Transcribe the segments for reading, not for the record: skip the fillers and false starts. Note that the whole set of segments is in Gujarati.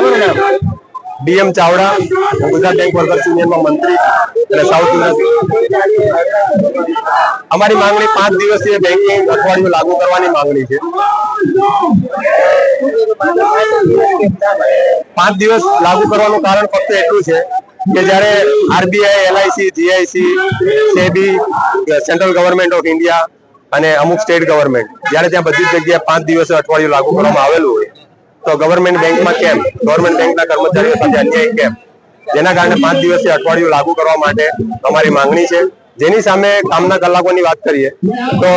DM Chavda, Gujarat bank workers યુનિયનમાં મંત્રી અને સાઉથ ગુજરાત। અમારી માંગણી 5 દિવસીય બેંકિંગ અઠવાડિયું લાગુ કરવાની માંગણી છે। 5 દિવસ લાગુ કરવાનું કારણ ફક્ત એટલું છે કે જ્યારે RBI, LIC, GIC, SEBI, central government of India અને અમુક સ્ટેટ ગવર્મેન્ટ જ્યારે ત્યાં બધી જ જગ્યાએ 5 દિવસે અઠવાડિયું લાગુ કરવામાં આવેલું હોય તો ગવર્મેન્ટ બેંકમાં કેમ, ગવર્મેન્ટ બેંકના કર્મચારીઓ સાથે અન્યાય કેમ? જેના કારણે 5 દિવસીય અઠવાડિયું લાગુ કરવા માટે અમારી માંગણી છે। જેની સામે કામના કલાકોની વાત કરીએ તો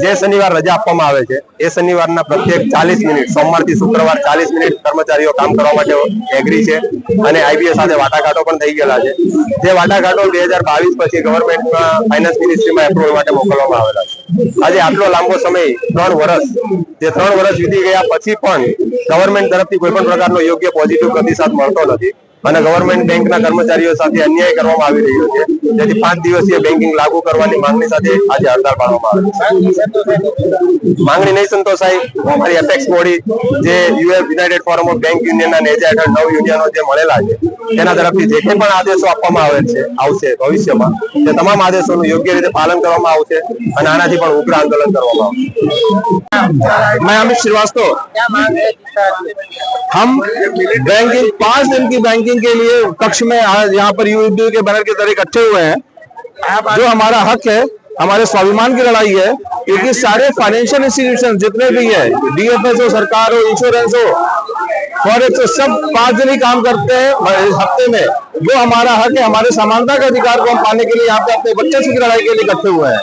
જે શનિવાર રજા આપવામાં આવે છે એ શનિવારના પ્રત્યેક 40 મિનિટ, સોમવારથી શુક્રવાર 40 મિનિટ કર્મચારીઓ કામ કરવા માટે એગ્રી છે અને આઈબીએ સાથે વાટાઘાટો પણ થઈ ગયેલા છે। જે વાટાઘાટો 2022 પછી ગવર્મેન્ટમાં ફાઇનાન્સ મિનિસ્ટ્રીમાં એપ્રુવલ માટે મોકલવામાં આવેલા છે। આજે આટલો લાંબો સમય 3 વર્ષ, જે 3 વર્ષ વીતી ગયા પછી પણ ગવર્મેન્ટ તરફથી કોઈ પણ પ્રકારનો યોગ્ય પોઝિટિવ પ્રતિસાદ મળતો નથી અને ગવર્મેન્ટ બેંકના કર્મચારીઓ સાથે અન્યાય કરવામાં આવી રહ્યો છે। જેથી 5 દિવસીય બેંકિંગ લાગુ કરવાની માંગણી સાથે આજે હડતાળ પાડવામાં આવી છે। માંગણી નહીં સંતોષાય અમારી એપેક્સ બોડી જે યુનાઇટેડ ફોરમ ઓફ બેંક યુનિયનના નેજા હેઠળ 9 યુનિયનો જે મળેલા છે તેના તરફથી જે કંઈ પણ આદેશો આપવામાં આવશે ભવિષ્યમાં તે તમામ આદેશોનું યોગ્ય રીતે પાલન કરવામાં આવશે અને આનાથી પણ ઉગ્ર આંદોલન કરવામાં આવશે। मैं अमित श्रीवास्तव, हम बैंकिंग 5 दिन की बैंकिंग के लिए कक्ष में आज यहाँ पर यूपी के बैनर के तरह इकट्ठे हुए हैं। जो हमारा हक है, हमारे स्वाभिमान की लड़ाई है, क्योंकि सारे फाइनेंशियल इंस्टीट्यूशन जितने भी है, डीएफएस हो, सरकार हो, इंश्योरेंस हो, फॉरेक्स हो, सब 5 दिन ही काम करते हैं इस हफ्ते में। जो हमारा हक है, हमारे समानता के अधिकार को हम पाने के लिए यहाँ पे अपने बच्चे की लड़ाई के लिए इकट्ठे हुए हैं।